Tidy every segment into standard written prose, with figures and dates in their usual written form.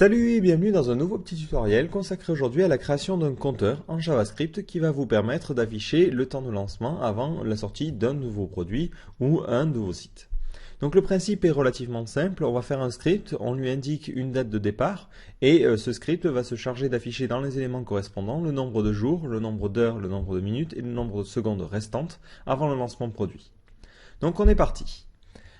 Salut et bienvenue dans un nouveau petit tutoriel consacré aujourd'hui à la création d'un compteur en JavaScript qui va vous permettre d'afficher le temps de lancement avant la sortie d'un nouveau produit ou un nouveau site. Donc le principe est relativement simple, on va faire un script, on lui indique une date de départ et ce script va se charger d'afficher dans les éléments correspondants le nombre de jours, le nombre d'heures, le nombre de minutes et le nombre de secondes restantes avant le lancement produit. Donc on est parti.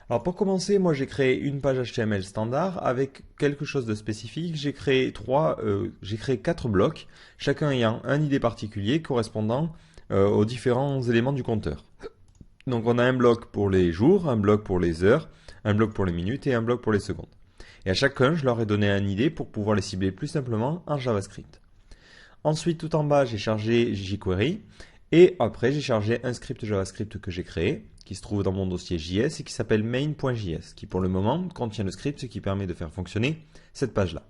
Alors pour commencer, moi j'ai créé une page HTML standard avec quelque chose de spécifique. J'ai créé quatre blocs, chacun ayant un ID particulier correspondant aux différents éléments du compteur. Donc on a un bloc pour les jours, un bloc pour les heures, un bloc pour les minutes et un bloc pour les secondes. Et à chacun, je leur ai donné un ID pour pouvoir les cibler plus simplement en JavaScript. Ensuite, tout en bas, j'ai chargé jQuery et après, j'ai chargé un script JavaScript que j'ai créé, qui se trouve dans mon dossier JS et qui s'appelle main.js, qui pour le moment contient le script qui permet de faire fonctionner cette page-là.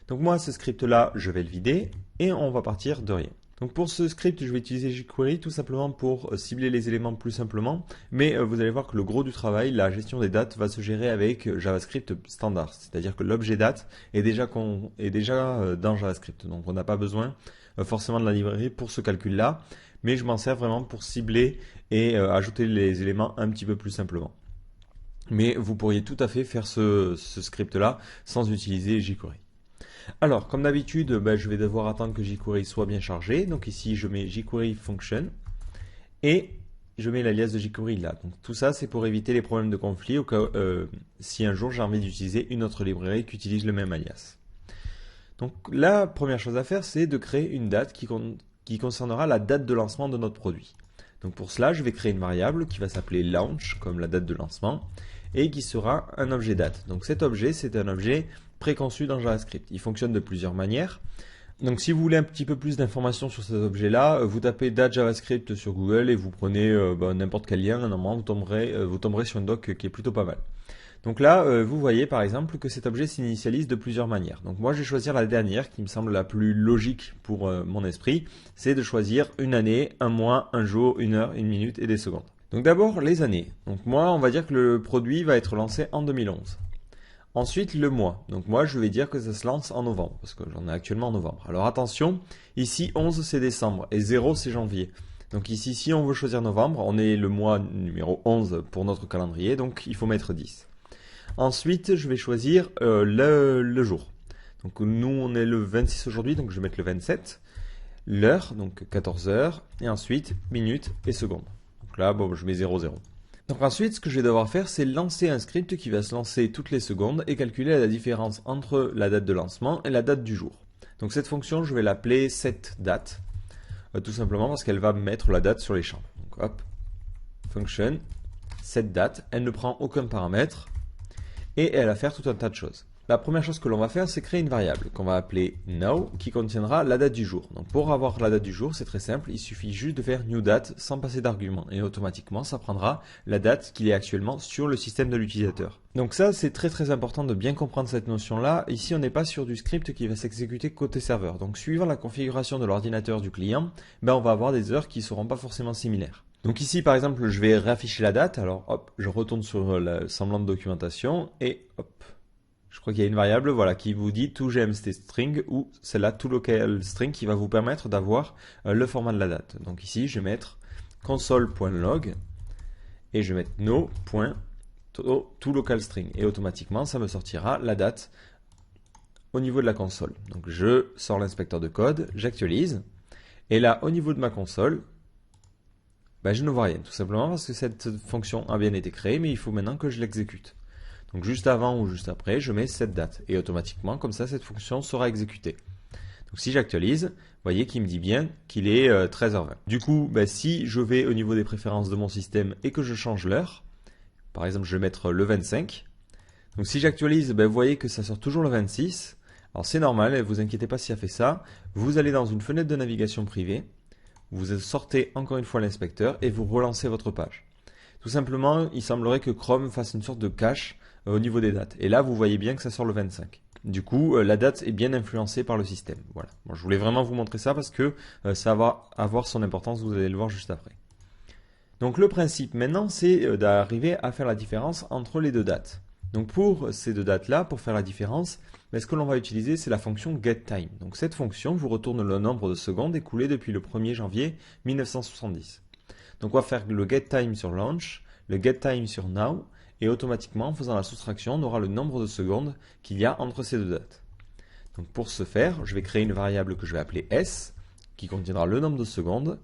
Donc moi, ce script-là, je vais le vider et on va partir de rien. Donc pour ce script, je vais utiliser jQuery tout simplement pour cibler les éléments plus simplement, mais vous allez voir que le gros du travail, la gestion des dates, va se gérer avec JavaScript standard, c'est-à-dire que l'objet date est déjà dans JavaScript, donc on n'a pas besoin forcément de la librairie pour ce calcul-là, mais je m'en sers vraiment pour cibler et ajouter les éléments un petit peu plus simplement. Mais vous pourriez tout à fait faire ce script-là sans utiliser jQuery. Alors, comme d'habitude, je vais devoir attendre que jQuery soit bien chargé. Donc ici, je mets jQuery function et je mets l'alias de jQuery là. Donc tout ça, c'est pour éviter les problèmes de conflit au cas si un jour j'ai envie d'utiliser une autre librairie qui utilise le même alias. Donc la première chose à faire, c'est de créer une date qui concernera la date de lancement de notre produit. Donc pour cela, je vais créer une variable qui va s'appeler launch, comme la date de lancement, et qui sera un objet date. Donc cet objet, c'est un objet préconçu dans JavaScript. Il fonctionne de plusieurs manières. Donc si vous voulez un petit peu plus d'informations sur cet objet-là, vous tapez date JavaScript sur Google et vous prenez n'importe quel lien, normalement vous tomberez sur une doc qui est plutôt pas mal. Donc là, vous voyez par exemple que cet objet s'initialise de plusieurs manières. Donc moi, je vais choisir la dernière qui me semble la plus logique pour mon esprit, c'est de choisir une année, un mois, un jour, une heure, une minute et des secondes. Donc d'abord, les années. Donc moi, on va dire que le produit va être lancé en 2011. Ensuite, le mois. Donc moi, je vais dire que ça se lance en novembre, parce que j'en ai actuellement en novembre. Alors attention, ici 11 c'est décembre et 0 c'est janvier. Donc ici, si on veut choisir novembre, on est le mois numéro 11 pour notre calendrier, donc il faut mettre 10. Ensuite, je vais choisir le jour. Donc nous, on est le 26 aujourd'hui, donc je vais mettre le 27. L'heure, donc 14 heures. Et ensuite, minutes et secondes. Donc là, je mets 00. Donc ensuite, ce que je vais devoir faire, c'est lancer un script qui va se lancer toutes les secondes et calculer la différence entre la date de lancement et la date du jour. Donc cette fonction, je vais l'appeler setDate, tout simplement parce qu'elle va mettre la date sur les champs. Donc hop, function, setDate, elle ne prend aucun paramètre et elle va faire tout un tas de choses. La première chose que l'on va faire, c'est créer une variable qu'on va appeler now qui contiendra la date du jour. Donc pour avoir la date du jour, c'est très simple, il suffit juste de faire new date sans passer d'argument et automatiquement ça prendra la date qu'il est actuellement sur le système de l'utilisateur. Donc ça, c'est très important de bien comprendre cette notion-là. Ici, on n'est pas sur du script qui va s'exécuter côté serveur. Donc suivant la configuration de l'ordinateur du client, on va avoir des heures qui ne seront pas forcément similaires. Donc ici, par exemple, je vais réafficher la date. Alors hop, je retourne sur le semblant de documentation et hop. Je crois qu'il y a une variable qui vous dit toGMSTString ou c'est la toLocalString qui va vous permettre d'avoir le format de la date. Donc ici, je vais mettre console.log et je vais mettre no.toLocalString et automatiquement, ça me sortira la date au niveau de la console. Donc je sors l'inspecteur de code, j'actualise et là, au niveau de ma console, je ne vois rien, tout simplement parce que cette fonction a bien été créée, mais il faut maintenant que je l'exécute. Donc juste avant ou juste après, je mets cette date et automatiquement, comme ça, cette fonction sera exécutée. Donc si j'actualise, vous voyez qu'il me dit bien qu'il est 13h20. Du coup, si je vais au niveau des préférences de mon système et que je change l'heure, par exemple, je vais mettre le 25. Donc si j'actualise, vous voyez que ça sort toujours le 26. Alors c'est normal, ne vous inquiétez pas si ça fait ça. Vous allez dans une fenêtre de navigation privée, vous sortez encore une fois l'inspecteur et vous relancez votre page. Tout simplement, il semblerait que Chrome fasse une sorte de cache au niveau des dates. Et là, vous voyez bien que ça sort le 25. Du coup, la date est bien influencée par le système. Voilà. Bon, je voulais vraiment vous montrer ça parce que ça va avoir son importance, vous allez le voir juste après. Donc le principe maintenant, c'est d'arriver à faire la différence entre les deux dates. Donc pour ces deux dates-là, pour faire la différence, mais ce que l'on va utiliser, c'est la fonction getTime. Donc cette fonction vous retourne le nombre de secondes écoulées depuis le 1er janvier 1970. Donc on va faire le getTime sur launch, le getTime sur now, et automatiquement, en faisant la soustraction, on aura le nombre de secondes qu'il y a entre ces deux dates. Donc pour ce faire, je vais créer une variable que je vais appeler s, qui contiendra le nombre de secondes,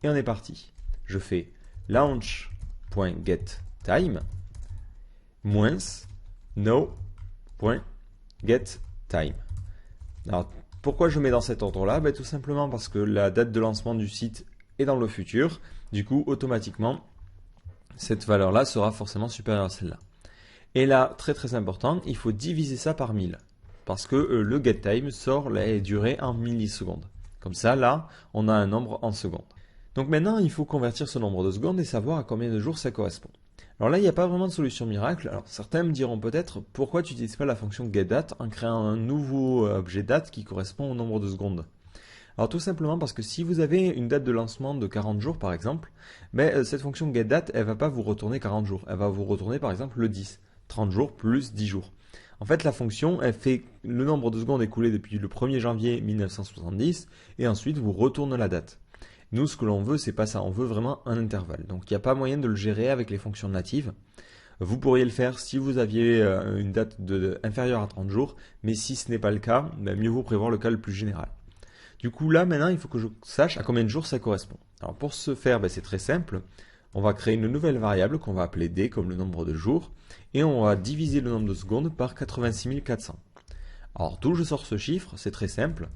et on est parti. Je fais launch.getTime moins now.getTime. Alors pourquoi je mets dans cet ordre-là? Tout simplement parce que la date de lancement du site est dans le futur. Du coup, automatiquement, cette valeur-là sera forcément supérieure à celle-là. Et là, très important, il faut diviser ça par 1000. Parce que le getTime sort la durée en millisecondes. Comme ça, là, on a un nombre en secondes. Donc maintenant, il faut convertir ce nombre de secondes et savoir à combien de jours ça correspond. Alors là, il n'y a pas vraiment de solution miracle. Alors certains me diront peut-être, pourquoi tu n'utilises pas la fonction getDate en créant un nouveau objet date qui correspond au nombre de secondes? Alors tout simplement parce que si vous avez une date de lancement de 40 jours par exemple, cette fonction getDate, elle va pas vous retourner 40 jours. Elle va vous retourner par exemple le 10. 30 jours plus 10 jours. En fait, la fonction, elle fait le nombre de secondes écoulées depuis le 1er janvier 1970 et ensuite vous retourne la date. Nous, ce que l'on veut, c'est pas ça. On veut vraiment un intervalle. Donc, il n'y a pas moyen de le gérer avec les fonctions natives. Vous pourriez le faire si vous aviez une date inférieure à 30 jours, mais si ce n'est pas le cas, mieux vaut prévoir le cas le plus général. Du coup, là, maintenant, il faut que je sache à combien de jours ça correspond. Alors, pour ce faire, c'est très simple. On va créer une nouvelle variable qu'on va appeler d comme le nombre de jours, et on va diviser le nombre de secondes par 86 400. Alors, d'où je sors ce chiffre? C'est très simple.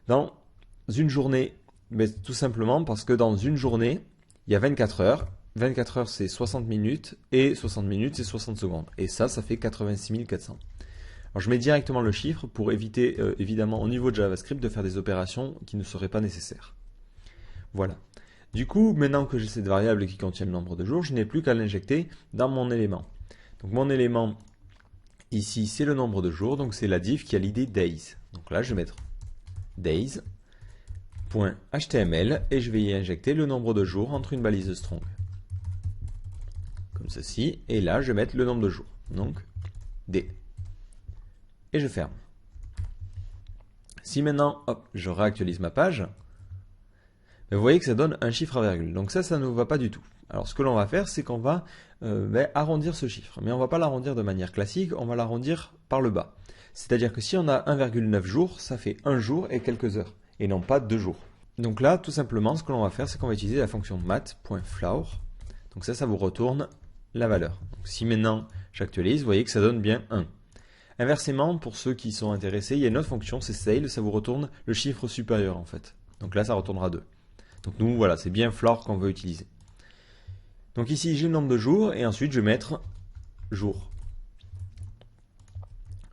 Dans une journée, tout simplement parce que dans une journée, il y a 24 heures. 24 heures, c'est 60 minutes, et 60 minutes, c'est 60 secondes. Et ça fait 86 400. Alors je mets directement le chiffre pour éviter, évidemment, au niveau de JavaScript, de faire des opérations qui ne seraient pas nécessaires. Voilà. Du coup, maintenant que j'ai cette variable qui contient le nombre de jours, je n'ai plus qu'à l'injecter dans mon élément. Donc mon élément, ici, c'est le nombre de jours, donc c'est la div qui a l'id days. Donc là, je vais mettre days.html et je vais y injecter le nombre de jours entre une balise strong. Comme ceci, et là, je vais mettre le nombre de jours. Donc, d. Et je ferme. Si maintenant, hop, je réactualise ma page, vous voyez que ça donne un chiffre à virgule. Donc ça ne va pas du tout. Alors ce que l'on va faire, c'est qu'on va arrondir ce chiffre. Mais on ne va pas l'arrondir de manière classique, on va l'arrondir par le bas. C'est-à-dire que si on a 1,9 jours, ça fait 1 jour et quelques heures, et non pas 2 jours. Donc là, tout simplement, ce que l'on va faire, c'est qu'on va utiliser la fonction mat.floor. Donc ça vous retourne la valeur. Donc si maintenant j'actualise, vous voyez que ça donne bien 1. Inversement, pour ceux qui sont intéressés, il y a une autre fonction, c'est sale, ça vous retourne le chiffre supérieur en fait. Donc là, ça retournera 2. Donc nous, voilà, c'est bien floor qu'on veut utiliser. Donc ici, j'ai le nombre de jours, et ensuite je vais mettre jour.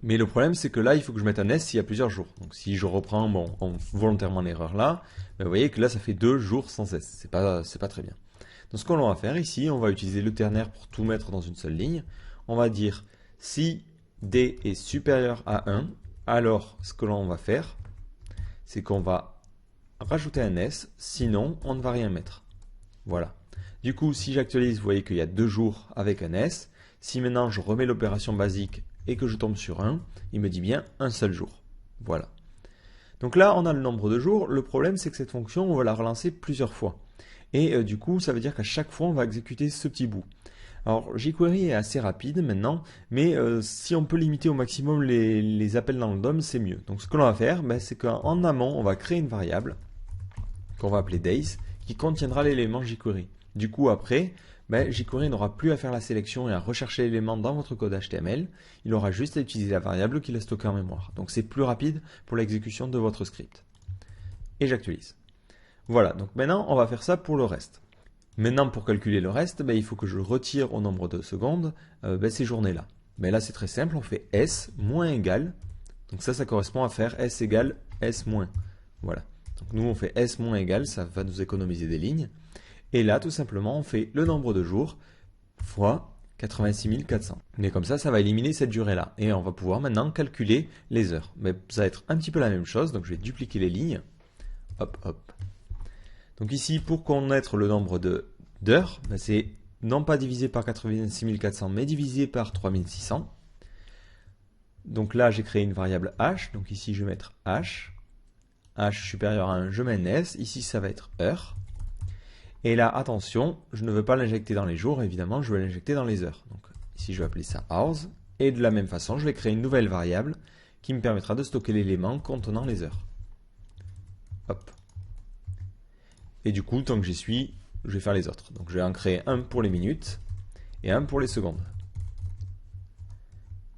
Mais le problème, c'est que là, il faut que je mette un S s'il y a plusieurs jours. Donc si je reprends volontairement l'erreur là, vous voyez que là, ça fait 2 jours sans S. C'est pas très bien. Donc ce qu'on va faire ici, on va utiliser le ternaire pour tout mettre dans une seule ligne. On va dire si D est supérieur à 1, alors ce que l'on va faire, c'est qu'on va rajouter un S, sinon on ne va rien mettre. Voilà. Du coup, si j'actualise, vous voyez qu'il y a 2 jours avec un S. Si maintenant je remets l'opération basique et que je tombe sur 1, il me dit bien un seul jour. Voilà. Donc là, on a le nombre de jours. Le problème, c'est que cette fonction, on va la relancer plusieurs fois. Et du coup, ça veut dire qu'à chaque fois, on va exécuter ce petit bout. Alors, jQuery est assez rapide maintenant, mais si on peut limiter au maximum les appels dans le DOM, c'est mieux. Donc, ce que l'on va faire, c'est qu'en amont, on va créer une variable qu'on va appeler days, qui contiendra l'élément jQuery. Du coup, après, jQuery n'aura plus à faire la sélection et à rechercher l'élément dans votre code HTML. Il aura juste à utiliser la variable qu'il a stockée en mémoire. Donc, c'est plus rapide pour l'exécution de votre script. Et j'actualise. Voilà, donc maintenant, on va faire ça pour le reste. Maintenant, pour calculer le reste, il faut que je retire au nombre de secondes ces journées-là. Mais là, c'est très simple, on fait S moins égal. Donc ça correspond à faire S égale S moins. Voilà. Donc nous, on fait S moins égal, ça va nous économiser des lignes. Et là, tout simplement, on fait le nombre de jours fois 86 400. Mais comme ça va éliminer cette durée-là. Et on va pouvoir maintenant calculer les heures. Mais ça va être un petit peu la même chose, donc je vais dupliquer les lignes. Hop, hop. Donc ici, pour connaître le nombre d'heures, c'est non pas divisé par 86 400, mais divisé par 3600. Donc là, j'ai créé une variable h. Donc ici, je vais mettre h. h supérieur à 1, je mets un s. Ici, ça va être heure. Et là, attention, je ne veux pas l'injecter dans les jours, évidemment, je veux l'injecter dans les heures. Donc ici, je vais appeler ça hours. Et de la même façon, je vais créer une nouvelle variable qui me permettra de stocker l'élément contenant les heures. Hop. Et du coup, tant que j'y suis, je vais faire les autres. Donc je vais en créer un pour les minutes et un pour les secondes.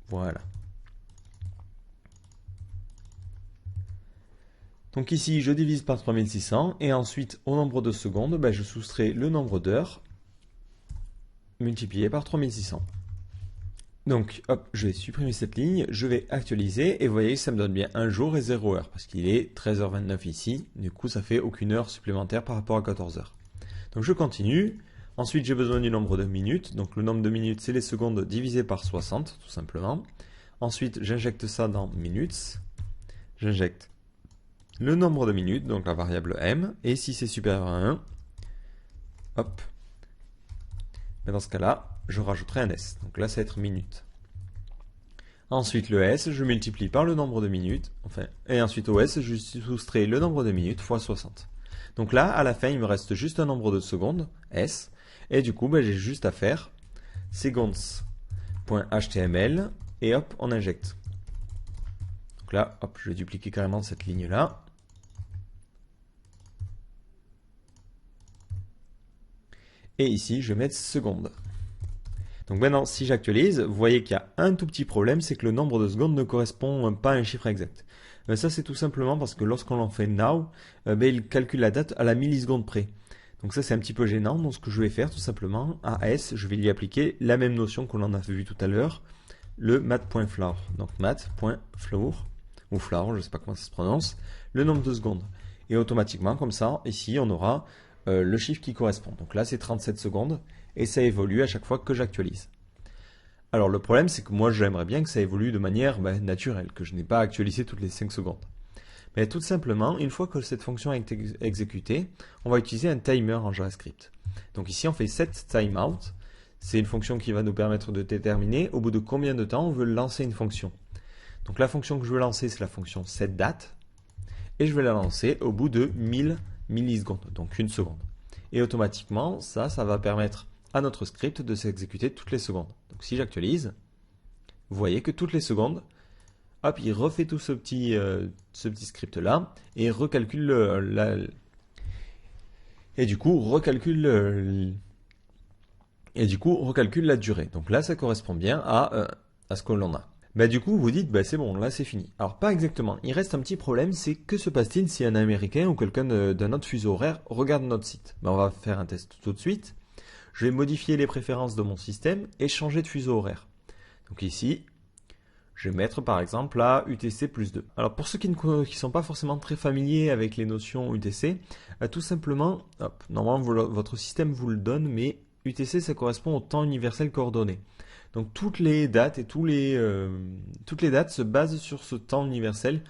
Voilà. Donc ici, je divise par 3600 et ensuite, au nombre de secondes, je soustrais le nombre d'heures multiplié par 3600. Donc, hop, je vais supprimer cette ligne, je vais actualiser et vous voyez que ça me donne bien 1 jour et 0 heure parce qu'il est 13h29 ici. Du coup, ça fait aucune heure supplémentaire par rapport à 14 heures. Donc, je continue. Ensuite, j'ai besoin du nombre de minutes. Donc, le nombre de minutes, c'est les secondes divisées par 60, tout simplement. Ensuite, j'injecte ça dans minutes. J'injecte le nombre de minutes, donc la variable m. Et si c'est supérieur à 1, hop. Mais dans ce cas-là, je rajouterai un s. Donc là, ça va être minutes. Ensuite, le s, je multiplie par le nombre de minutes. Et ensuite, au s, je soustrais le nombre de minutes fois 60. Donc là, à la fin, il me reste juste un nombre de secondes, s. Et du coup, j'ai juste à faire seconds.html et hop, on injecte. Donc là, hop, je vais dupliquer carrément cette ligne-là. Et ici, je vais mettre secondes. Donc maintenant, si j'actualise, vous voyez qu'il y a un tout petit problème, c'est que le nombre de secondes ne correspond pas à un chiffre exact. Ça, c'est tout simplement parce que lorsqu'on en fait now, il calcule la date à la milliseconde près. Donc ça, c'est un petit peu gênant. Donc ce que je vais faire, tout simplement, à s, je vais lui appliquer la même notion qu'on en a vu tout à l'heure, le mat.floor. Donc mat.floor, ou floor, je ne sais pas comment ça se prononce, le nombre de secondes. Et automatiquement, comme ça, ici, on aura le chiffre qui correspond. Donc là, c'est 37 secondes. Et ça évolue à chaque fois que j'actualise. Alors le problème, c'est que moi j'aimerais bien que ça évolue de manière naturelle, que je n'ai pas actualisé toutes les 5 secondes. Mais tout simplement, une fois que cette fonction est exécutée, on va utiliser un timer en JavaScript. Donc ici on fait setTimeout, c'est une fonction qui va nous permettre de déterminer au bout de combien de temps on veut lancer une fonction. Donc la fonction que je veux lancer, c'est la fonction setDate, et je vais la lancer au bout de 1000 millisecondes, donc une seconde. Et automatiquement, ça va permettre à notre script de s'exécuter toutes les secondes. Donc si j'actualise, vous voyez que toutes les secondes, hop, il refait tout ce petit script là et recalcule et du coup recalcule la durée. Donc là, ça correspond bien à ce que l'on a. Du coup, vous dites, c'est bon, là c'est fini. Alors pas exactement. Il reste un petit problème, c'est que se passe-t-il si un Américain ou quelqu'un d'un autre fuseau horaire regarde notre site? On va faire un test tout de suite. Je vais modifier les préférences de mon système et changer de fuseau horaire. Donc ici, je vais mettre par exemple à UTC plus 2. Alors pour ceux qui ne sont pas forcément très familiers avec les notions UTC, tout simplement, normalement votre système vous le donne, mais UTC ça correspond au temps universel coordonné. Donc toutes les dates et toutes les dates se basent sur ce temps universel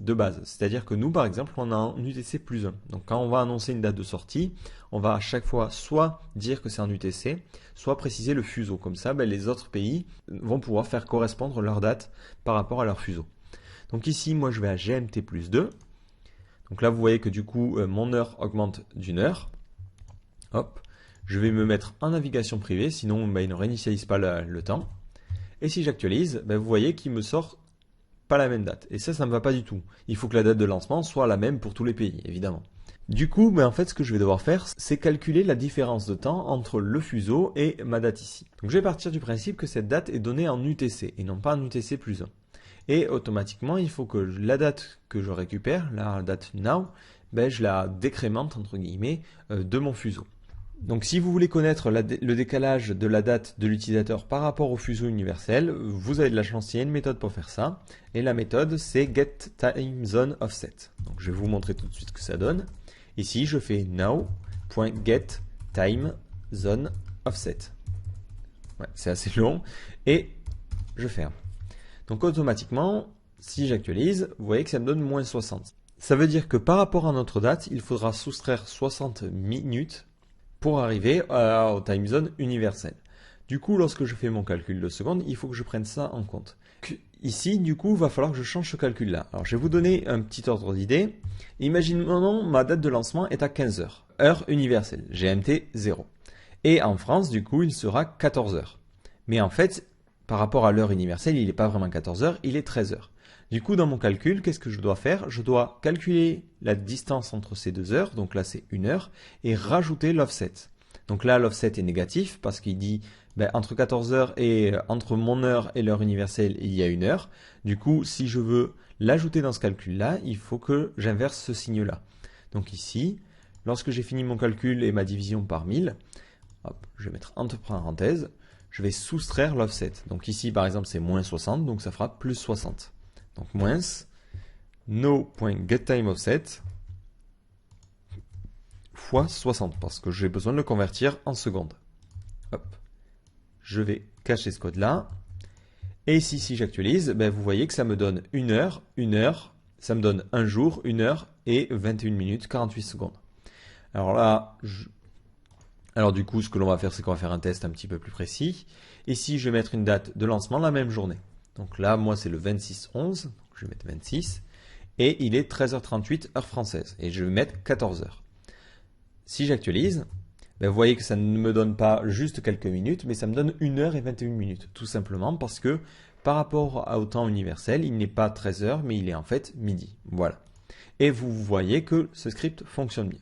de base. C'est-à-dire que nous, par exemple, on a un UTC plus 1. Donc quand on va annoncer une date de sortie, on va à chaque fois soit dire que c'est un UTC, soit préciser le fuseau. Comme ça, les autres pays vont pouvoir faire correspondre leur date par rapport à leur fuseau. Donc ici, moi, je vais à GMT plus 2. Donc là, vous voyez que du coup, mon heure augmente d'une heure. Hop. Je vais me mettre en navigation privée, sinon il ne réinitialise pas le temps. Et si j'actualise, vous voyez qu'il me sort pas la même date. Et ça ne me va pas du tout. Il faut que la date de lancement soit la même pour tous les pays, évidemment. Du coup, en fait, ce que je vais devoir faire, c'est calculer la différence de temps entre le fuseau et ma date ici. Donc je vais partir du principe que cette date est donnée en UTC et non pas en UTC plus 1. Et automatiquement, il faut que la date que je récupère, la date now, je la décrémente, entre guillemets, de mon fuseau. Donc si vous voulez connaître le décalage de la date de l'utilisateur par rapport au fuseau universel, vous avez de la chance, il y a une méthode pour faire ça. Et la méthode, c'est getTimeZoneOffset. Donc je vais vous montrer tout de suite ce que ça donne. Ici, je fais now.getTimeZoneOffset. C'est assez long. Et je ferme. Donc automatiquement, si j'actualise, vous voyez que ça me donne moins 60. Ça veut dire que par rapport à notre date, il faudra soustraire 60 minutes pour arriver au time zone universel. Du coup, lorsque je fais mon calcul de secondes, il faut que je prenne ça en compte. ici, du coup, il va falloir que je change ce calcul-là. Alors, je vais vous donner un petit ordre d'idée. Imaginons, ma date de lancement est à 15 heures, heure universelle, GMT 0. Et en France, du coup, il sera 14 heures. Mais en fait, par rapport à l'heure universelle, il n'est pas vraiment 14 heures, il est 13 heures. Du coup, dans mon calcul, qu'est-ce que je dois faire? Je dois calculer la distance entre ces deux heures, donc là c'est 1 heure, et rajouter l'offset. Donc là, l'offset est négatif parce qu'il dit entre 14 heures et entre mon heure et l'heure universelle, il y a 1 heure. Du coup, si je veux l'ajouter dans ce calcul-là, il faut que j'inverse ce signe-là. Donc ici, lorsque j'ai fini mon calcul et ma division par 1000, hop, je vais mettre entre parenthèses, je vais soustraire l'offset. Donc ici, par exemple, c'est moins 60, donc ça fera plus 60. Donc moins no.getTimeOffset fois 60, parce que j'ai besoin de le convertir en secondes. Hop. Je vais cacher ce code-là. Et ici, si j'actualise, vous voyez que ça me donne 1 heure, ça me donne 1 jour, 1 heure et 21 minutes, 48 secondes. Alors là, alors du coup, ce que l'on va faire, c'est qu'on va faire un test un petit peu plus précis. Ici, je vais mettre une date de lancement la même journée. Donc là, moi, c'est le 26-11, donc je vais mettre 26, et il est 13h38 heure française, et je vais mettre 14 heures. Si j'actualise, vous voyez que ça ne me donne pas juste quelques minutes, mais ça me donne 1 heure et 21 minutes, tout simplement parce que par rapport au temps universel, il n'est pas 13 heures, mais il est en fait midi. Voilà. Et vous voyez que ce script fonctionne bien.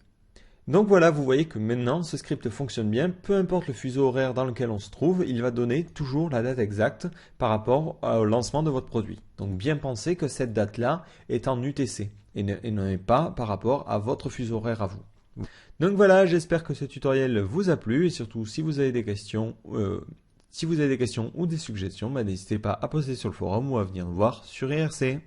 Donc voilà, vous voyez que maintenant ce script fonctionne bien, peu importe le fuseau horaire dans lequel on se trouve, il va donner toujours la date exacte par rapport au lancement de votre produit. Donc bien pensez que cette date-là est en UTC et n'est pas par rapport à votre fuseau horaire à vous. Donc voilà, j'espère que ce tutoriel vous a plu et surtout si vous avez des questions, ou des suggestions, n'hésitez pas à poster sur le forum ou à venir nous voir sur IRC.